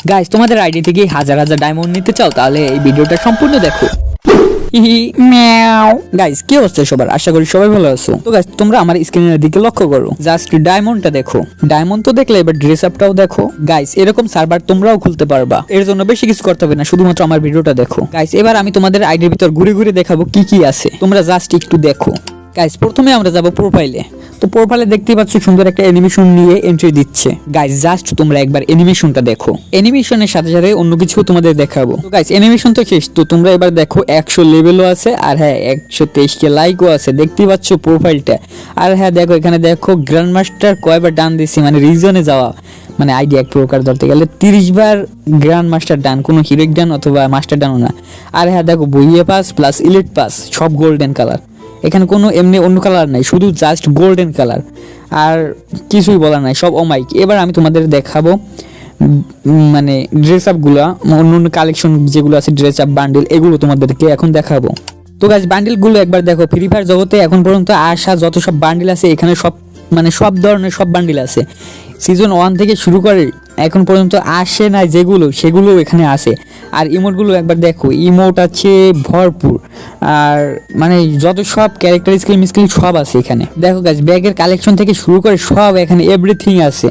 Guys তোমাদের ID থেকে হাজার হাজার ডায়মন্ড নিতে চাও তাহলে এই ভিডিওটা সম্পূর্ণ দেখো। গাইস কি অবস্থা সবার, আশা করি সবাই ভালো আছো। তো গাইস তোমরা আমার স্ক্রিনের দিকে লক্ষ্য করো, জাস্ট ডায়মন্ডটা দেখো। ডায়মন্ড তো দেখলে এবার ড্রেস আপটাও দেখো। গাইস এরকম সার্ভার তোমরাও খুলতে পারবা, এর জন্য বেশি কিছু করতে হবে না, শুধুমাত্র আমার ভিডিওটা দেখো। গাইস এবার আমি তোমাদের আইডির ভিতর ঘুরে ঘুরে দেখাবো কি কি আছে, তোমরা জাস্ট একটু দেখো। গাইস প্রথমে আমরা যাব প্রোফাইলে। তো প্রোফাইলে দেখতেই পাচ্ছ সুন্দর একটা অ্যানিমেশন নিয়ে এন্ট্রি দিচ্ছে। গাইস জাস্ট তোমরা একবার অ্যানিমেশনটা দেখো, অ্যানিমেশনের সাথে সাথে অন্য কিছু তোমাদের দেখাবো। তো গাইস অ্যানিমেশন তো শেষ, তো তোমরা এবার দেখো 100 লেভেলও আছে, আর হ্যাঁ 123 লাইকও আছে, দেখতেই পাচ্ছ প্রোফাইলটা। আর হ্যাঁ দেখো এখানে দেখো গ্র্যান্ড মাস্টার কয়বার ডান দিছি, মানে রিজনে যাওয়া, মানে আইডি এক প্রকার ধরতে গেলে 30 বার গ্র্যান্ড মাস্টার ডান, কোনো হিরোইক ডান অথবা মাস্টার ডানও না। আর হ্যাঁ দেখো বইয়ে পাস প্লাস ইলিট পাস সব গোল্ডেন কালার, এখানে কোনো এমনি অন্য কালার নাই, শুধু জাস্ট গোল্ডেন কালার, আর কিছুই বলার নাই, সব অমাইক। এবার আমি তোমাদের দেখাবো মানে ড্রেস আপগুলো, অন্য অন্য কালেকশন যেগুলো আছে ড্রেস আপ বান্ডেল, এগুলো তোমাদেরকে এখন দেখাবো। তো গাইস বান্ডেলগুলো একবার দেখো, ফ্রি ফায়ার জগতে এখন পর্যন্ত আসা যত সব বান্ডেল আছে এখানে সব মানে সব ধরনের সব বান্ডেল আছে, সিজন 1 থেকে শুরু করে এখন পর্যন্ত আসে না যেগুলো, সেগুলো এখানে আসে। আর ইমোটগুলো একবার দেখো, ইমোট আছে ভরপুর, আর মানে যত সব ক্যারেক্টার স্কিল সব আছে এখানে। দেখো গাইস ব্যাগের কালেকশন থেকে শুরু করে সব এখানে এভরিথিং আছে।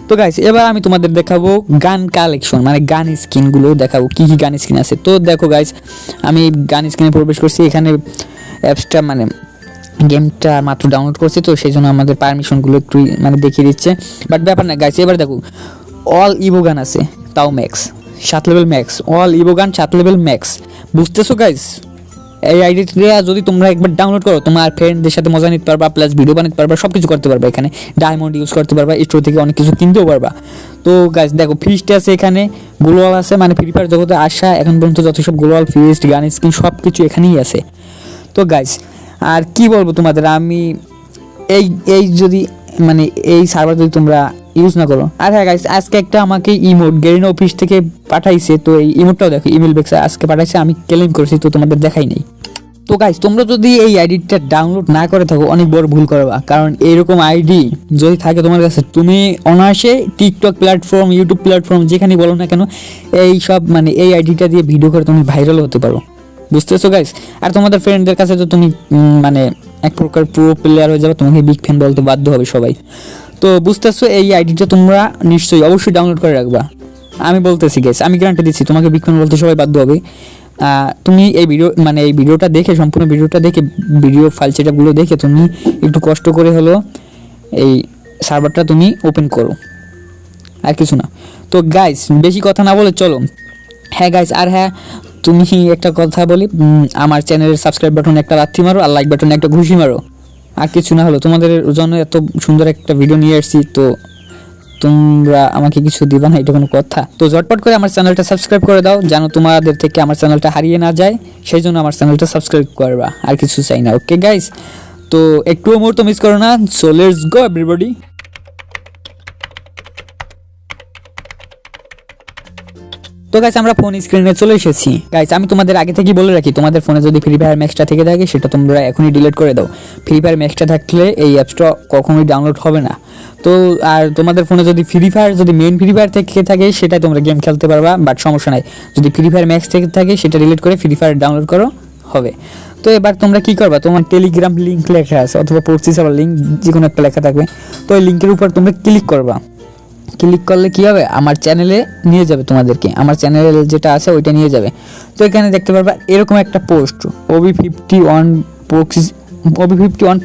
তো গাইস এবার আমি তোমাদের দেখাবো গান কালেকশন, মানে গান স্কিনগুলো দেখাবো, কি কি গান স্কিন আছে। তো দেখো গাইস আমি গান স্কিনে প্রবেশ করছি, এখানে অ্যাপসটা মানে গেমটা মাত্র ডাউনলোড করছি, তো সেই জন্য আমাদের পারমিশনগুলো একটু মানে দেখিয়ে দিচ্ছে, বাট ব্যাপার না গাইস। এবার দেখো অল ইভো গান আছে, তাও max 7 level max, all evo gun 7 level max, বুঝতেছো গাইস? এই আইডিটা যদি তোমরা একবার ডাউনলোড করো তোমার ফ্রেন্ডদের সাথে মজা নিতে পারবা, প্লাস ভিডিও বানাতে পারবা, সব কিছু করতে পারবা, এখানে ডায়মন্ড ইউজ করতে পারবা, স্টোর থেকে অনেক কিছু কিনতেও পারবা। তো গাইস দেখো ফিস্ট আছে, এখানে গ্লোয়াল আছে, মানে ফ্রি ফায়ার জগতে আসা এখন পর্যন্ত যত সব গ্লোয়াল ফিস্ট গান স্কিন সব কিছু এখানেই আছে। তো গাইস আর কি বলবো তোমাদের, আমি এই যদি মানে এই সার্ভার যদি তোমরা ইউজ না করো। আর হ্যাঁ গাইস আজকে একটা আমাকে ইমোট গেরিনা অফিস থেকে পাঠাইছে, তো এই ইমোটটাও দেখো, ইমেল বেক্সে আজকে পাঠাইছে, আমি ক্লেম করেছি, তো তোমাদের দেখাই নাই। তো গাইস তোমরা যদি এই আইডিটা ডাউনলোড না করে থাকো অনেক বড় ভুল করবা, কারণ এরকম আইডি যদি থাকে তোমার কাছে তুমি অনায়াসে টিকটক প্ল্যাটফর্ম, ইউটিউব প্ল্যাটফর্ম যেখানেই বলো না কেন এই সব মানে এই আইডিটা দিয়ে ভিডিও করে তুমি ভাইরাল হতে পারো, বুঝতেছো গাইস? আর তোমাদের ফ্রেন্ডদের কাছে তো তুমি মানে এক প্রকার প্রো প্লেয়ার হয়ে যাবে, তোমাকে বিগ ফ্যান বলতে বাধ্য হবে সবাই। তো বুঝতেছো এই আইডিটা তোমরা নিশ্চয়ই অবশ্যই ডাউনলোড করে রাখবা, আমি বলতেছি গাইস, আমি গ্যারান্টি দিচ্ছি তোমাকে বিগ ফ্যান বলতে সবাই বাধ্য হবে। তুমি এই ভিডিওটা দেখে, সম্পূর্ণ ভিডিওটা দেখে, ভিডিও ফাইল সেটআপগুলো দেখে তুমি একটু কষ্ট করে হলো এই সার্ভারটা তুমি ওপেন করো, আর কিছু না। তো গাইস বেশি কথা না বলে চলো। হ্যাঁ গাইস আর হ্যাঁ তুমি একটা কথা বলি, আমার চ্যানেলের সাবস্ক্রাইব বাটন একটা লাথি মারো, আর লাইক বাটনে একটা ঘুষি মারো, আর কিছু না হলো। তোমাদের জন্য এত সুন্দর একটা ভিডিও নিয়ে আসছি, তো তোমরা আমাকে কিছু দিবা না, এটা কোনো কথা? তো ঝটপট করে আমার চ্যানেলটা সাবস্ক্রাইব করে দাও, যেন তোমাদের থেকে আমার চ্যানেলটা হারিয়ে না যায়, সেই জন্য আমার চ্যানেলটা সাবস্ক্রাইব করবা, আর কিছু চাই না। ওকে গাইস, তো একটুও মুহূর্ত মিস করো না, সো লেটস গো এভরিবডি। তো গাইস আমরা ফোন স্ক্রিনে চলে এসেছি। গাইস আমি তোমাদের আগে থেকেই বলে রাখি, তোমাদের ফোনে যদি ফ্রি ফায়ার ম্যাক্সটা থেকে থাকে সেটা তোমরা এখনই ডিলিট করে দাও। ফ্রি ফায়ার ম্যাক্সটা থাকলে এই অ্যাপসটা কখনোই ডাউনলোড হবে না। তো আর তোমাদের ফোনে যদি ফ্রি ফায়ার যদি মেইন ফ্রি ফায়ার থেকে থাকে সেটা তোমরা গেম খেলতে পারবা, বাট সমস্যা নাই, যদি ফ্রি ফায়ার ম্যাক্স থেকে থাকে সেটা ডিলিট করে ফ্রি ফায়ার ডাউনলোড করো হবে। তো এবার তোমরা কি করবা, তোমার টেলিগ্রাম লিঙ্ক লেখা আছে অথবা প্রক্সি সার্ভার লিঙ্ক যে কোনো একটা লেখা থাকবে, তো ওই লিঙ্কের উপর তোমরা ক্লিক করবা। ক্লিক করলে কি হবে, আমার চ্যানেলে নিয়ে যাবে তোমাদেরকে, আমার চ্যানেল যেটা আছে ওইটা নিয়ে যাবে। তো এখানে দেখতে পারবা এরকম একটা post, OB51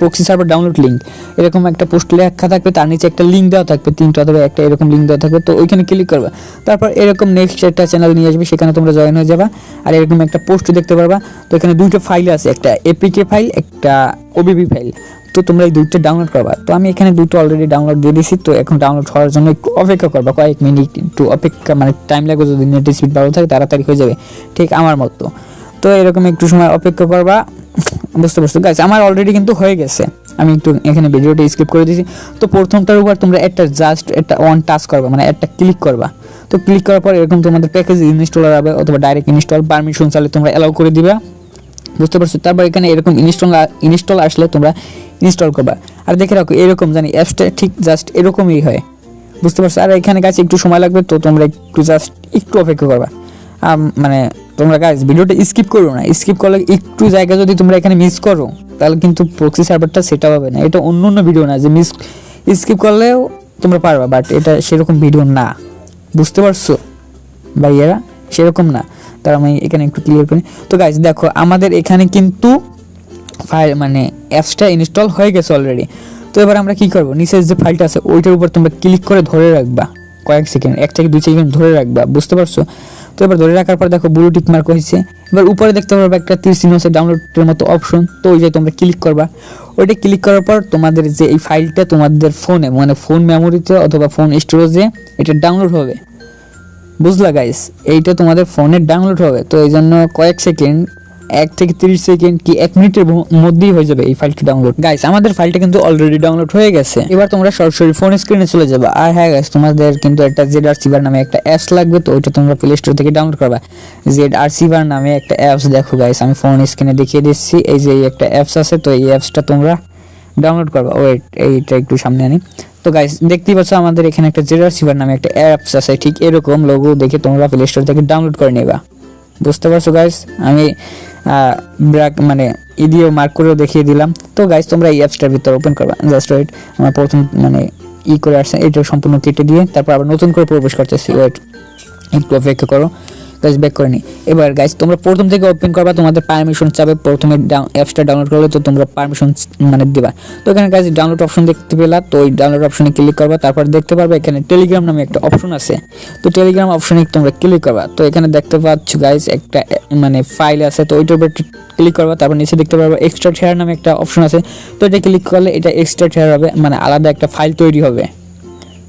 proxy server download link, এরকম একটা পোস্ট লেখা থাকবে, তার নিচে একটা লিঙ্ক দেওয়া থাকবে, 3টা অথবা একটা এরকম লিঙ্ক দেওয়া থাকবে। তো ওইখানে ক্লিক করবা, তারপর এরকম নেক্সট একটা চ্যানেল নিয়ে আসবে, সেখানে তোমরা জয়েন হয়ে যাবা, আর এরকম একটা পোস্ট দেখতে পারবা। তো এখানে 2টা ফাইল আছে, একটা এপিকে ফাইল, একটা OBB ফাইল, তো তোমরা এই 2টা ডাউনলোড করবা। তো আমি এখানে 2টো অলরেডি ডাউনলোড দিয়ে দিয়েছি, তো এখন ডাউনলোড হওয়ার জন্য একটু অপেক্ষা করবা, কয়েক মিনিট একটু অপেক্ষা, মানে টাইম লাগবে, যদি নেট স্পিড ভালো থাকে তাড়াতাড়ি হয়ে যাবে, ঠিক আমার মতো। তো এরকম একটু সময় অপেক্ষা করবা, বুঝতে পারছো গাইস? আমার অলরেডি কিন্তু হয়ে গেছে, আমি একটু এখানে ভিডিওটা স্কিপ করে দিয়েছি। তো প্রথমটার উপর তোমরা জাস্ট একটা অন টাচ করবা, মানে একটা ক্লিক করবা। তো ক্লিক করার পর এরকম তোমাদের প্যাকেজ ইনস্টলার হবে অথবা ডাইরেক্ট ইনস্টল, পারমিশন চাইলে তোমরা অ্যালাউ করে দিবা, বুঝতে পারছো? তারপর এখানে এরকম ইনস্টল আসলে তোমরা ইনস্টল করবা। আর দেখে রাখো এরকম জানি অ্যাপসটা ঠিক জাস্ট এরকমই হয়, বুঝতে পারছো? আর এখানে গাছ একটু সময় লাগবে, তো তোমরা একটু জাস্ট একটু অপেক্ষা করবা। মানে তোমরা গাইস ভিডিওটা স্কিপ করো না, স্কিপ করলে একটু জায়গা যদি তোমরা এখানে মিস করো তাহলে কিন্তু প্রক্সি সার্ভারটা সেটা হবে না। এটা অন্য অন্য ভিডিও না যে স্কিপ করলেও তোমরা পারবা, বাট এটা সেরকম ভিডিও না, বুঝতে পারছো ভাইয়েরা? সেরকম না। তার আমি এখানে একটু ক্লিয়ার করি। তো গাইস দেখো আমাদের এখানে কিন্তু ফাইল মানে অ্যাপসটা ইনস্টল হয়ে গেছে অলরেডি। তো এবার আমরা কি করব, নিচের যে ফাইলটা আছে ওইটার উপর তোমরা ক্লিক করে ধরে রাখবা কয়েক সেকেন্ড, 1 থেকে 2 সেকেন্ড ধরে রাখবা, বুঝতে পারছো? তো এবার ধরে রাখার পর দেখো ব্লু টিক মার্ক হয়েছে। এবার উপরে দেখতে পারবে একটা তীর চিহ্ন আছে, ডাউনলোডের মতো অপশন, তো ওই যে তোমরা ক্লিক করবা। ওইটা ক্লিক করার পর তোমাদের যে এই ফাইলটা তোমাদের ফোনে মানে ফোন মেমোরিতে অথবা ফোন স্টোরেজে এটা ডাউনলোড হবে, বুঝলা গাইস? এইটা তোমাদের ফোনে ডাউনলোড হবে। তো এই জন্য কয়েক সেকেন্ড, 1 থেকে 30 সেকেন্ড কি 1 মিনিটের মধ্যেই হয়ে যাবে এই ফাইলটি ডাউনলোড। গাইস আমাদের ফাইলটা কিন্তু অলরেডি ডাউনলোড হয়ে গেছে। এবার তোমরা সরাসরি ফোন স্ক্রিনে চলে যাবে। আর হ্যাঁ গাইস, তোমাদের কিন্তু একটা ZRCVR নামে একটা অ্যাপস লাগবে, তো ওইটা তোমরা প্লে স্টোর থেকে ডাউনলোড করবা। ZRCVR নামে একটা অ্যাপস, দেখো গাইস আমি ফোন স্ক্রিনে দেখিয়ে দিচ্ছি। এই যে একটা অ্যাপস আছে, তো এই অ্যাপসটা তোমরা ডাউনলোড করবা। ওয়েট, এইটা একটু সামনে আনি। তো গাইস দেখতেই পাচ্ছ আমাদের এখানে একটা ZRCVR নামে একটা অ্যাপস আছে, ঠিক এরকম লোগো দেখে তোমরা প্লে স্টোর থেকে ডাউনলোড করে নেবা, বুঝতে পারছো গাইস? আমি মানে দিয়ে মার্ক করেও দেখিয়ে দিলাম। তো গাইস তোমরা এই অ্যাপসটার ভিতর ওপেন করবা। জাস্ট ওয়েট, আমার প্রথম মানে করে আসছে, এটা সম্পূর্ণ কেটে দিয়ে তারপর আবার নতুন করে প্রবেশ করতেছি। ওয়েট, একটু অপেক্ষা করো গাইস, ব্যাক করে নি। এবার গাইস তোমরা প্রথম থেকে ওপেন করবা, তোমাদের পারমিশন চাবে প্রথমে অ্যাপসটা ডাউনলোড করলে, তো তোমরা পারমিশন মানে দিবা। তো এখানে গাইস ডাউনলোড অপশন দেখতে পেলা, তো ওই ডাউনলোড অপশনে ক্লিক করবা। তারপর দেখতে পারবে এখানে টেলিগ্রাম নামে একটা অপশন আছে, তো টেলিগ্রাম অপশনে তোমরা ক্লিক করবা। তো এখানে দেখতে পাচ্ছ গাইস একটা মানে ফাইল আছে, তো ওইটার উপর ক্লিক করবা। তারপর নিচে দেখতে পারবে এক্সট্রা শেয়ার নামে একটা অপশন আছে, তো এটা ক্লিক করলে এটা এক্সট্রা শেয়ার হবে, মানে আলাদা একটা ফাইল তৈরি হবে,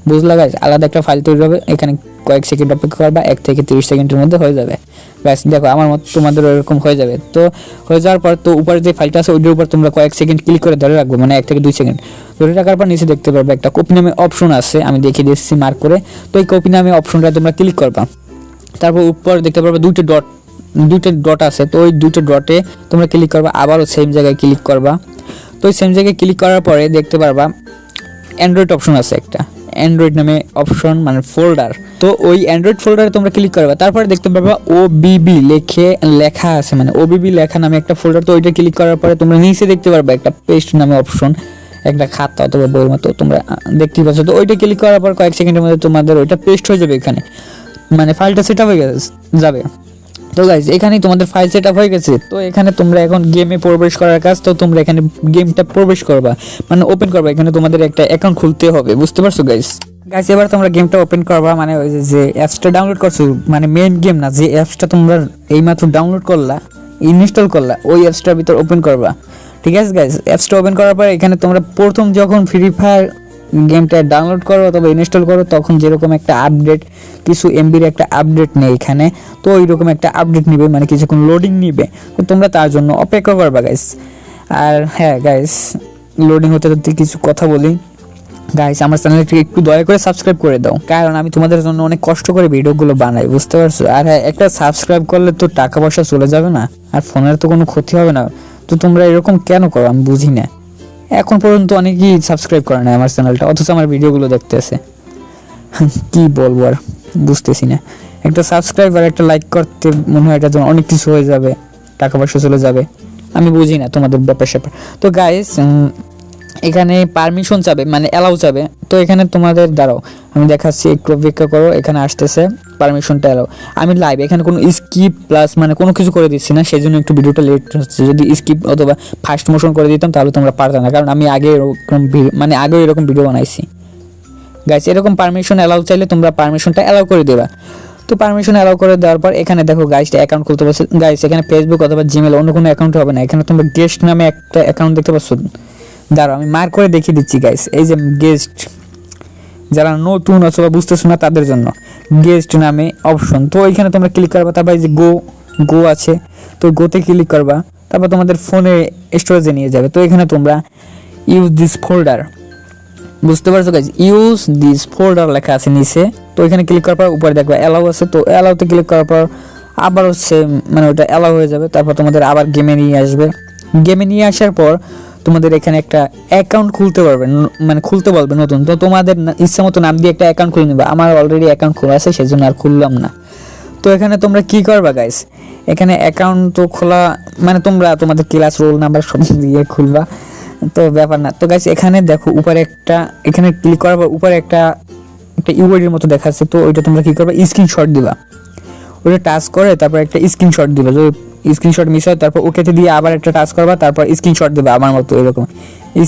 বুঝলা গাইস? আলাদা একটা ফাইল তৈরি হবে। এখানে কয়েক সেকেন্ড অপেক্ষা করবা, 1 থেকে 30 সেকেন্ডের মধ্যে হয়ে যাবে। ব্যাস দেখো আমার মতো তোমাদের এরকম হয়ে যাবে। তো হয়ে যাওয়ার পর তো উপরে যে ফাইলটা আছে ওইটার উপর তোমরা কয়েক সেকেন্ড ক্লিক করে ধরে রাখবো, মানে 1 থেকে 2 সেকেন্ড ধরে রাখার পর নিচে দেখতে পারবে একটা কপি নামে অপশন আছে, আমি দেখিয়ে দিচ্ছি মার্ক করে। তো এই কপি নামে অপশনটা তোমরা ক্লিক করবা। তারপর উপর দেখতে পারবে দুইটা ডট আছে, তো ওই দুটো ডটে তোমরা ক্লিক করবা, আবারও সেম জায়গায় ক্লিক করবা। তো ওই সেম জায়গায় ক্লিক করার পরে দেখতে পারবা অ্যান্ড্রয়েড অপশন আছে একটা, অ্যান্ড্রয়েড নামে অপশন মানে ফোল্ডার, তো ওই অ্যান্ড্রয়েড ফোল্ডারে তোমরা ক্লিক করবে। তারপরে দেখতে পারবা ওবিবি লেখা আছে, মানে ওবিবি লেখা নামে একটা ফোল্ডার, তো ওইটা ক্লিক করার পরে তোমরা নিচে দেখতে পারবে একটা পেস্ট নামে অপশন, একটা খাতা অথবা বইয়ের মতো তোমরা দেখতেই পাচ্ছ। তো ওইটা ক্লিক করার পর কয়েক সেকেন্ডের মধ্যে তোমাদের ওইটা পেস্ট হয়ে যাবে এখানে, মানে ফাইলটা সেট আপ হয়ে যাবে। তো গাইজ এখানেই তোমাদের ফাইল সেট আপ হয়ে গেছে। তো এখানে তোমরা এখন গেমে প্রবেশ করার কাজ, তো তোমরা এখানে গেমটা প্রবেশ করবা মানে ওপেন করবা। এখানে তোমাদের একটা অ্যাকাউন্ট খুলতে হবে, বুঝতে পারছো গাইজ? এবার তোমরা গেমটা ওপেন করবা, মানে ওই যে অ্যাপসটা ডাউনলোড করছো, মানে মেইন গেম না, যে অ্যাপসটা তোমরা এইমাত্র ডাউনলোড করলা ইনস্টল করলা, ওই অ্যাপসটার ভিতর ওপেন করবা, ঠিক আছে গাইজ? অ্যাপসটা ওপেন করার পর এখানে তোমরা প্রথম যখন ফ্রি ফায়ার গেমটা ডাউনলোড করো অথবা ইনস্টল করো তখন যেরকম একটা আপডেট, কিছু এমবির একটা আপডেট নেই এখানে, তো ওইরকম একটা আপডেট নিবে, মানে কিছুক্ষণ লোডিং নিবে, তো তোমরা তার জন্য অপেক্ষা করবা গাইস। আর হ্যাঁ গাইস, লোডিং হতে হতে কিছু কথা বলি গাইস, আমার চ্যানেলটি একটু দয়া করে সাবস্ক্রাইব করে দাও, কারণ আমি তোমাদের জন্য অনেক কষ্ট করে ভিডিওগুলো বানাই, বুঝতে পারছো? আর হ্যাঁ, একটা সাবস্ক্রাইব করলে তো টাকা পয়সা চলে যাবে না, আর ফোনের তো কোনো ক্ষতি হবে না, তো তোমরা এরকম কেন করো আমি বুঝি না। এখন পর্যন্ত অনেকেই সাবস্ক্রাইব করে না আমার চ্যানেলটা, অথচ আমার ভিডিওগুলো দেখতেছে, কি বলবো আর বুঝতেছি না। একটা সাবস্ক্রাইব আর একটা লাইক করতে মনে হয় এটার জন্য অনেক কিছু হয়ে যাবে, টাকা পয়সা চলে যাবে, আমি বুঝি না তোমাদের ব্যাপার স্যাপার। তো গাইস এখানে পারমিশন চাবে, মানে অ্যালাউ চাবে, তো এখানে তোমাদের দাঁড়াও আমি দেখাচ্ছি, একটু অপেক্ষা করো, এখানে আসতেছে পারমিশনটা অ্যালাউ। আমি লাইভ এখানে কোনো স্কিপ প্লাস মানে কোনো কিছু করে দিচ্ছি না, সেই জন্য একটু ভিডিওটা লেট হচ্ছে। যদি স্কিপ অথবা ফাস্ট মোশন করে দিতাম তাহলে তোমরা পারতে না, কারণ আমি আগে এরকম মানে আগেও এরকম ভিডিও বানাইছি গাইস। এরকম পারমিশন অ্যালাউ চাইলে তোমরা পারমিশনটা অ্যালাউ করে দেবা। তো পারমিশন অ্যালাউ করে দেওয়ার পর এখানে দেখো গাইসটা অ্যাকাউন্ট খুলতে পারছে গাইস, এখানে ফেসবুক অথবা জিমেল অন্য কোনো অ্যাকাউন্ট হবে না, এখানে তোমরা গেস্ট নামে একটা অ্যাকাউন্ট দেখতে পাচ্ছ, দাঁড়াও আমি মার্ক করে দেখিয়ে দিচ্ছি গাইস, এই যে গেস্ট, যারা নতুন অথবা বুঝতেছো না তাদের জন্য গেস্ট নামে অপশন, তো ওইখানে তোমরা ক্লিক করবা। তারপর এই যে গো আছে, তো গোতে ক্লিক করবা, তারপর তোমাদের ফোনে স্টোরেজে নিয়ে যাবে। তো এখানে তোমরা ইউজ দিস ফোল্ডার, বুঝতে পারছো গাইস, ইউজ দিস ফোল্ডার লেখা আছে নিচে, তো এখানে ক্লিক করার পর উপরে দেখবা অ্যালাউ আছে, তো অ্যালাউতে ক্লিক করার পর আবারও সেম মানে ওটা অ্যালাউ হয়ে যাবে। তারপর তোমাদের আবার গেমে নিয়ে আসবে, গেমে নিয়ে আসার পর তোমাদের এখানে একটা অ্যাকাউন্ট খুলতে পারবে, মানে খুলতে বলবে নতুন। তো তোমাদের ইচ্ছা মতো নাম দিয়ে একটা অ্যাকাউন্ট খুলে নেবে। আমার অলরেডি অ্যাকাউন্ট খোলা আছে, সেজন্য আর খুললাম না। তো এখানে তোমরা কি করবা গাইস, এখানে অ্যাকাউন্ট তো খোলা মানে তোমরা তোমাদের ক্লাস রোল নাম্বার সব দিয়ে খুলবা, তো ব্যাপার না। তো গাইস এখানে দেখো উপরে একটা, এখানে ক্লিক করার পর উপরে একটা ইউআইডির মতো দেখাচ্ছে। তো ওইটা তোমরা কি করবা, স্ক্রিনশট দিবা। ওটা টাচ করে তারপর একটা স্ক্রিনশট দিবা। যদি স্ক্রিনশট মিস হয় তারপর ওকেতে দিয়ে আবার একটা টাচ করবা, তারপর স্ক্রিনশট দিবা আমার মতো এরকম।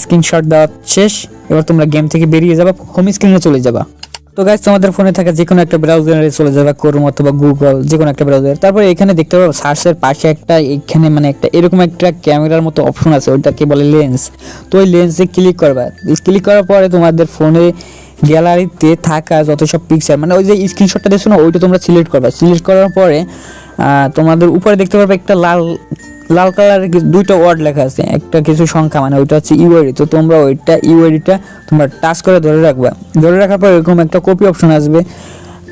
স্ক্রিনশট দেওয়া শেষ। এবার তোমরা গেম থেকে বেরিয়ে যাবা, হোম স্ক্রিনে চলে যাবা। তো গাইস তোমাদের ফোনে থাকা যে কোনো একটা ব্রাউজারে চলে যাবে, ক্রোম অথবা গুগল, যে কোনো একটা ব্রাউজার। তারপরে এখানে দেখতে পাবো সার্চের পাশে একটা, এখানে মানে একটা এরকম একটা ক্যামেরার মতো অপশন আছে, ওইটাকে বলে লেন্স। তো ওই লেন্সে ক্লিক করবা। ক্লিক করার পরে তোমাদের ফোনে গ্যালারিতে থাকা যত সব পিকচার, মানে ওই যে স্ক্রিনশটটা দেখছো না, ওইটা তোমরা সিলেক্ট করবা। সিলেক্ট করার পরে তোমাদের উপরে দেখতে পারবে একটা লাল লাল কালারের দুইটা ওয়ার্ড লেখা আছে, একটা কিছু সংখ্যা, মানে ওইটা হচ্ছে ইউআইডি। তো তোমরা ওইটা ইউআইডিটা তোমরা টাচ করে ধরে রাখবা। ধরে রাখার পর এরকম একটা কপি অপশন আসবে।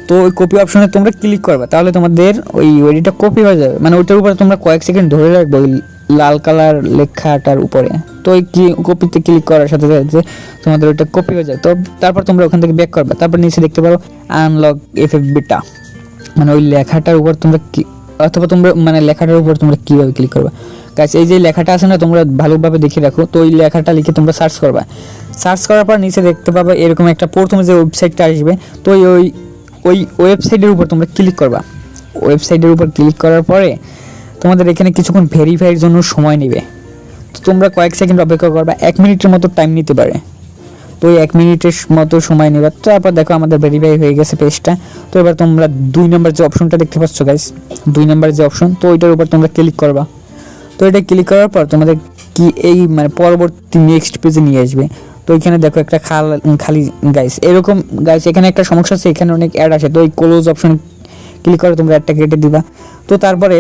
তো ওই কপি অপশনে তোমরা ক্লিক করবা, তাহলে তোমাদের ওই ইউআইডিটা কপি হয়ে যাবে। মানে ওইটার উপরে তোমরা কয়েক সেকেন্ড ধরে রাখবে ওই লাল কালার লেখাটার উপরে। তো ওই কপিতে ক্লিক করার সাথে সাথে তোমাদের ওইটা কপি হয়ে যায়। তো তারপর তোমরা ওখান থেকে ব্যাক করবে। তারপর নিচে দেখতে পারো আনলক এফএফবিটা, মানে ওই লেখাটার উপর তোমরা অথবা তোমরা মানে লেখাটার উপর তোমরা কীভাবে ক্লিক করবে গাইস, এই যে লেখাটা আছে না, তোমরা ভালোভাবে দেখে রাখো। তো ওই লেখাটা লিখে তোমরা সার্চ করবা। সার্চ করার পর নিচে দেখতে পাবে এরকম একটা প্রথমে যে ওয়েবসাইটটা আসবে। তো ওই ওই ওয়েবসাইটের উপর তোমরা ক্লিক করবা। ওয়েবসাইটের উপর ক্লিক করার পরে তোমাদের এখানে কিছুক্ষণ ভেরিফাইয়ের জন্য সময় নেবে। তো তোমরা কয়েক সেকেন্ড অপেক্ষা করবা, 1 মিনিটের মতো টাইম নিতে পারে। তো ওই 1 মিনিটের মতো সময় নেবে। তো তারপর দেখো আমাদের ভেরিফাই হয়ে গেছে পেজটা। তো এবার তোমরা 2 নম্বর যে অপশনটা দেখতে পাচ্ছ গাইস, 2 নম্বর যে অপশন, তো ওইটার উপর তোমরা ক্লিক করবা। তো এটা ক্লিক করার পর তোমাদের কি এই মানে পরবর্তী নেক্সট পেজে নিয়ে আসবে। তো এখানে দেখো একটা খালি গাইস, এরকম গাইস এখানে একটা সমস্যা আছে, এখানে অনেক অ্যাড আসে। তো এই ক্লোজ অপশন ক্লিক করে তোমরা অ্যাডটা কেটে দিবা। তো তারপরে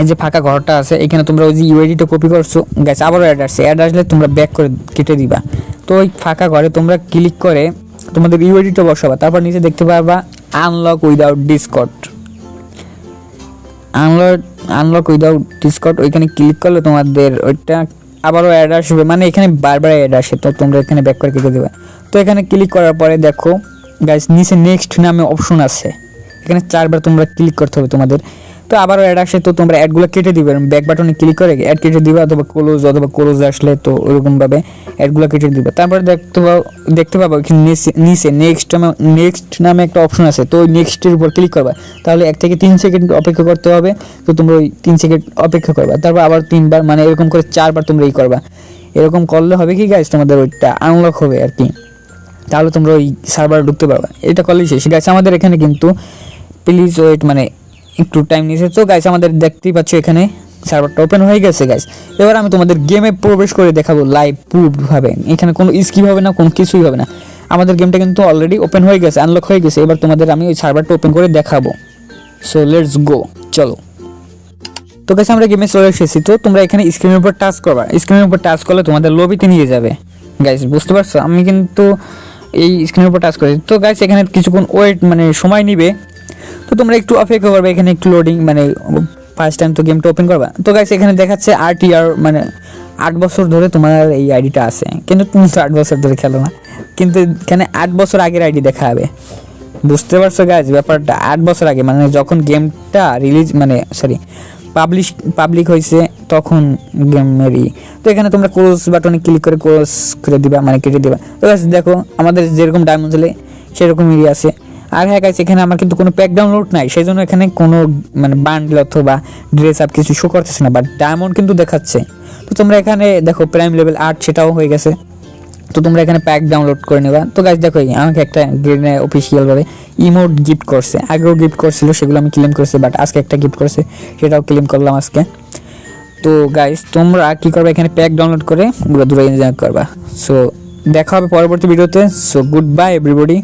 এই যে ফাঁকা ঘরটা আছে, এখানে তোমরা ওই যে ইউআইডিটা কপি করছো গাইস, আবারও অ্যাড আসছে। অ্যাড আসলে তোমরা ব্যাক করে কেটে দিবা। তো ওই ফাঁকা ঘরে তোমরা ক্লিক করে তোমাদের ইউআইডিটা বসাবা। তারপর নিচে দেখতে পারবা unlock without Discord, unlock without Discord. ওইখানে ক্লিক করলে তোমাদের ওইটা আবারও অ্যাড আসবে, মানে এখানে বারবার অ্যাড আসে। তো তোমরা এখানে ব্যাক করে কেটে দেবে। তো এখানে ক্লিক করার পরে দেখো গাইস নিচে নেক্সট নামে অপশন আছে, এখানে 4বার তোমরা ক্লিক করতে হবে তোমাদের। তো আবারও অ্যাড আসে, তো তোমরা অ্যাডগুলো কেটে দিবে। ব্যাক বাটনে ক্লিক করে অ্যাড কেটে দিবে, অথবা ক্লোজ আসলে তো ওরকমভাবে অ্যাডগুলো কেটে দিবে। তারপরে দেখতে পাবো এখানে নিচে নেক্সট নামে একটা অপশন আছে। তো ওই নেক্সটের উপর ক্লিক করবা। তাহলে 1 থেকে 3 সেকেন্ড অপেক্ষা করতে হবে। তো তোমরা ওই 3 সেকেন্ড অপেক্ষা করবা। তারপর আবার 3বার, মানে এরকম করে 4বার তোমরা করবা। এরকম করলে হবে কি গাইস, তোমাদের ওইটা আনলক হবে আর কি। তাহলে তোমরা ওই সার্ভারে ঢুকতে পারবা। এটা করলেই শেষ গাইস। আমাদের এখানে কিন্তু প্লিজ ওয়েট, মানে একটু টাইম নিয়েছে। তো গাইস আমাদের দেখতেই পাচ্ছ এখানে সার্ভারটা ওপেন হয়ে গেছে গাইস। এবার আমি তোমাদের গেমে প্রবেশ করে দেখাবো লাইভ প্রুফভাবে। এখানে কোনো স্কিপ হবে না, কোনো কিছুই হবে না। আমাদের গেমটা কিন্তু অলরেডি ওপেন হয়ে গেছে, আনলক হয়ে গেছে। এবার তোমাদের আমি ওই সার্ভারটা ওপেন করে দেখাবো। সো লেটস গো, চলো। তো গাইস আমরা গেমে চলে এসেছি। তো তোমরা এখানে স্ক্রিনের উপর টাচ করবা। স্ক্রিনের উপর টাচ করলে তোমাদের লবিতে নিয়ে যাবে গাইস, বুঝতে পারছো? আমি কিন্তু এই স্ক্রিনের উপর টাচ করেছি। তো গাইস এখানে কিছুক্ষণ ওয়েট, মানে সময় নিবে। তো তোমরা একটু অপেক্ষা করবে, এখানে একটু লোডিং, মানে ফার্স্ট টাইম তো গেমটা ওপেন করবা। তো গাইস এখানে দেখাচ্ছে RTR, মানে 8 বছর ধরে তোমার এই আইডিটা আছে, কিন্তু তুমি তো 8 বছর ধরে খেলো না, কিন্তু এখানে 8 বছর আগের আইডি দেখা হবে। বুঝতে পারছো গাইস ব্যাপারটা? 8 বছর আগে, মানে যখন গেমটা রিলিজ, মানে সরি পাবলিক হয়েছে তখন গেমেরই। তো এখানে তোমরা ক্লোজ বাটনে ক্লিক করে ক্লোজ করে দিবা, মানে কেটে দিবা। তো গাইস দেখো আমাদের যেরকম ডায়মন্ড ছেলে সেরকমই আছে। আর হ্যাঁ গাইস এখানে আমার কিন্তু কোনো প্যাক ডাউনলোড নাই, সেই জন্য এখানে কোনো মানে বান্ডেল অথবা ড্রেস আপ কিছু শো করতেছে না, বাট ডায়মন্ড কিন্তু দেখাচ্ছে। তো তোমরা এখানে দেখো প্রাইম লেভেল 8 সেটাও হয়ে গেছে। তো তোমরা এখানে প্যাক ডাউনলোড করে নেবা। তো গাইস দেখো আমাকে একটা গ্রেনে অফিসিয়ালভাবে ইমোট গিফট করছে, আগেও গিফট করছিল, সেগুলো আমি ক্লেম করছি, বাট আজকে একটা গিফট করছে, সেটাও ক্লেম করলাম আজকে। তো গাইস তোমরা কি করবে, এখানে প্যাক ডাউনলোড করে দূরে এনজয় করবা। সো দেখা হবে পরবর্তী ভিডিওতে। So good bye everybody.